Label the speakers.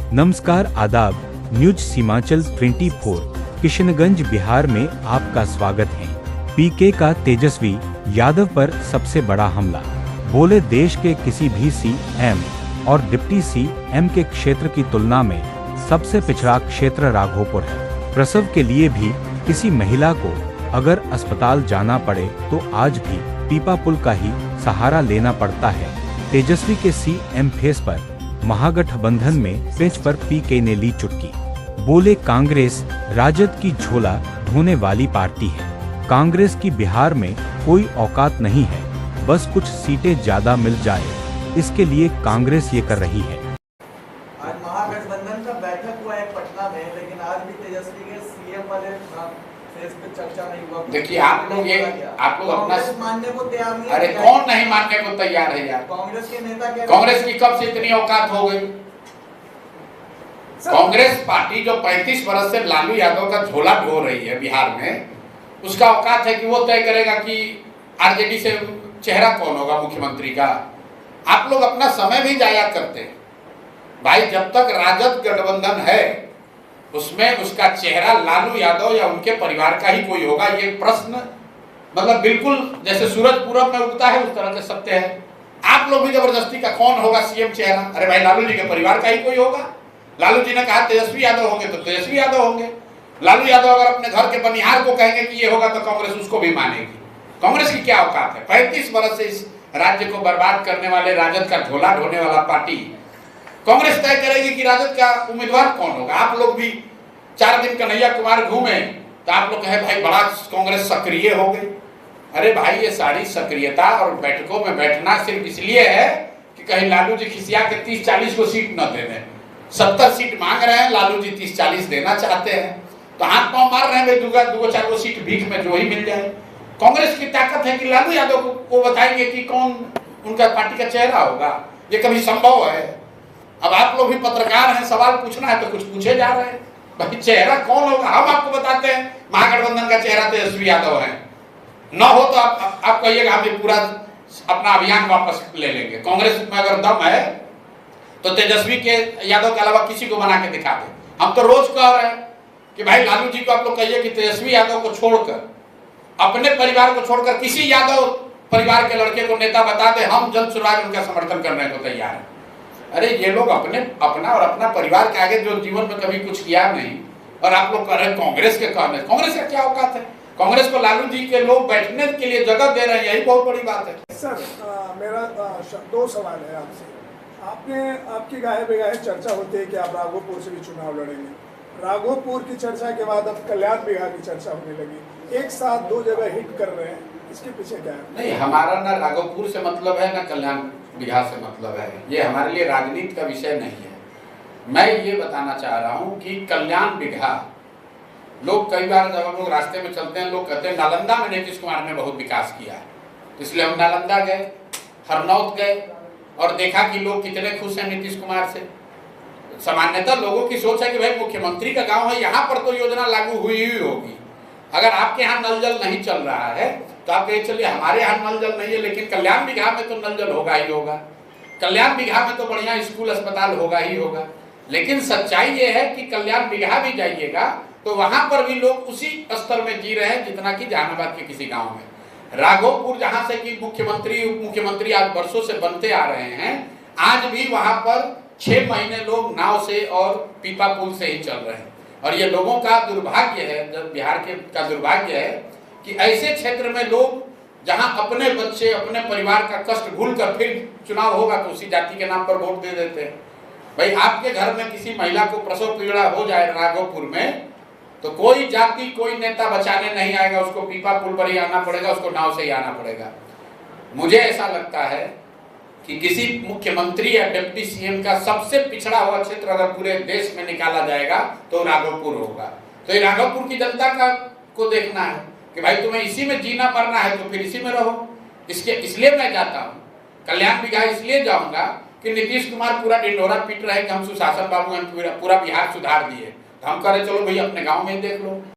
Speaker 1: नमस्कार, आदाब। न्यूज सीमांचल 24 किशनगंज बिहार में आपका स्वागत है। पीके का तेजस्वी यादव पर सबसे बड़ा हमला। बोले, देश के किसी भी सीएम और डिप्टी सीएम के क्षेत्र की तुलना में सबसे पिछड़ा क्षेत्र राघोपुर है। प्रसव के लिए भी किसी महिला को अगर अस्पताल जाना पड़े तो आज भी पीपा पुल का ही सहारा लेना पड़ता है। तेजस्वी के सीएम फेस पर महागठबंधन में पेंच पर पीके ने ली चुटकी। बोले, कांग्रेस राजद की झोला ढोने वाली पार्टी है। कांग्रेस की बिहार में कोई औकात नहीं है, बस कुछ सीटें ज्यादा मिल जाए, इसके लिए कांग्रेस ये कर रही है।
Speaker 2: आज महागठबंधन का बैठक हुआ है पटना में, लेकिन आज भी तेजस्वी के सीएम वाले फेस पे चर्चा नहीं हुआ।
Speaker 3: देखिए, आप लोग अपना
Speaker 2: मानने को तैयार नहीं।
Speaker 3: अरे कौन नहीं मानने को तैयार है यार?
Speaker 2: कांग्रेस के नेता कह रहे हैं
Speaker 3: कांग्रेस की कब से इतनी औकात हो गई? कांग्रेस पार्टी जो 35 वर्ष से लालू यादव का झोला ढो रही है बिहार में, उसका औकात है कि वो तय करेगा कि आरजेडी से चेहरा कौन होगा मुख्यमंत्री का। आप लोग अपना समय भी जाया करते हैं भाई। जब तक राजद गठबंधन है उसमें उसका चेहरा लालू यादव या उनके परिवार का ही कोई होगा, ये प्रश्न मतलब बिल्कुल जैसे सूरज पूरब में उगता है उस तरह से सत्य है। आप लोग भी जबरदस्ती का कौन होगा सीएम चेहरा? अरे भाई, लालू जी के परिवार का ही कोई होगा। लालू जी ने कहा तेजस्वी यादव होंगे तो तेजस्वी यादव होंगे। लालू यादव अगर अपने घर के बनिहार को कहेंगे कि ये होगा तो कांग्रेस उसको भी मानेगी। कांग्रेस की क्या औकात है? 35 वर्ष से इस राज्य को बर्बाद करने वाले राजद का झोला ढोने वाला पार्टी कांग्रेस तय करेगी कि राजद का उम्मीदवार कौन होगा। आप लोग भी 4 दिन कन्हैया कुमार घूमे तो आप लोग कहे भाई बड़ा कांग्रेस सक्रिय हो गई। अरे भाई, ये सारी सक्रियता और बैठकों में बैठना सिर्फ इसलिए है कि कहीं लालू जी खिसिया के 30-40 को सीट न दे दें। 70 सीट मांग रहे हैं, लालू जी 30-40 देना चाहते हैं, तो हाथ पांव मार रहे हैं भाई, दो चार सीट भीख में जो ही मिल जाए। कांग्रेस की ताकत है कि लालू यादव को बताएंगे कि कौन उनका पार्टी का चेहरा होगा। ये कभी संभव है? अब आप लोग भी पत्रकार हैं, सवाल पूछना है तो कुछ पूछे जा रहे हैं। भाई, चेहरा कौन होगा हम आपको बताते हैं। महागठबंधन का चेहरा तेजस्वी यादव है। न हो तो आप कहिएगा हम पूरा अपना अभियान वापस ले लेंगे। कांग्रेस में अगर दम है तो तेजस्वी के यादव के अलावा किसी को बना के दिखा दे। हम तो रोज कह रहे हैं कि भाई लालू जी को आप लोग कहिए कि तेजस्वी यादव को छोड़कर, अपने परिवार को छोड़कर किसी यादव परिवार के लड़के को नेता बता दे, हम जल्द सुराज उनका समर्थन करने को तैयार है। अरे ये लोग अपना और अपना परिवार के आगे जो जीवन में कभी कुछ किया नहीं, और आप लोग कह रहे हैं कांग्रेस के कहने। कांग्रेस का क्या औकात है? कांग्रेस को लालू जी के लोग बैठने के लिए जगह दे रहे हैं, यही बहुत बड़ी बात है।
Speaker 4: सर, मेरा 2 सवाल है आपसे। आपकी गाहे बेगाहे चर्चा होती है कि आप राघोपुर से भी चुनाव लड़ेंगे। राघोपुर की चर्चा के बाद अब कल्याण बिहार की चर्चा होने लगी। एक साथ 2 जगह हिट कर रहे हैं, इसके पीछे क्या है? नहीं,
Speaker 3: हमारा ना राघोपुर से मतलब है ना कल्याण बिहार से मतलब है। ये हमारे लिए राजनीति का विषय नहीं है। मैं ये बताना चाह रहा हूँ कि कल्याण बिघा, लोग कई बार जब हम लोग रास्ते में चलते हैं लोग कहते हैं नालंदा में नीतीश कुमार ने बहुत विकास किया है, इसलिए हम नालंदा गए, हरनौत गए और देखा कि लोग कितने खुश हैं नीतीश कुमार से। सामान्यतः लोगों की सोच है कि भाई मुख्यमंत्री का गांव है, यहाँ पर तो योजना लागू हुई ही होगी। अगर आपके यहाँ नल जल नहीं चल रहा है तो आप कहे चलिए हमारे यहाँ नल जल नहीं है, लेकिन कल्याण बिघा में तो नल जल होगा ही होगा। कल्याण बिघा में तो बढ़िया स्कूल अस्पताल होगा ही होगा। लेकिन सच्चाई ये है कि कल्याण बिघा भी जाइएगा तो वहां पर भी लोग उसी स्तर में जी रहे हैं जितना कि जहानाबाद के किसी गांव में। राघोपुर जहां से कि मुख्यमंत्री उप मुख्यमंत्री आज वर्षों से बनते आ रहे हैं, आज भी वहां पर 6 महीने लोग नाव से और पीपा पुल से ही चल रहे हैं। और ये लोगों का दुर्भाग्य है, जब बिहार के का दुर्भाग्य है कि ऐसे क्षेत्र में लोग जहां अपने बच्चे अपने परिवार का कष्ट भूलकर फिर चुनाव होगा तो उसी जाति के नाम पर वोट दे देते हैं। भाई, आपके घर में किसी महिला को प्रसव पीड़ा हो जाए राघोपुर में तो कोई जाति कोई नेता बचाने नहीं आएगा, उसको पीपा पुल पर ही आना पड़ेगा, उसको नाव से ही आना पड़ेगा। मुझे ऐसा लगता है कि किसी मुख्यमंत्री या डिप्टी सीएम का सबसे पिछड़ा हुआ क्षेत्र अगर पूरे देश में निकाला जाएगा तो राघोपुर होगा। तो ये राघोपुर की जनता को देखना है कि भाई तुम्हें इसी में जीना मरना है तो फिर इसी में रहो। इसलिए मैं जाता हूँ कल्याण बिघा, इसलिए जाऊंगा कि नीतीश कुमार पूरा ढिंढोरा पीट रहे कि हम सुशासन बाबू पूरा बिहार सुधार दिए। हम कह रहे चलो भाई अपने गांव में देख लो।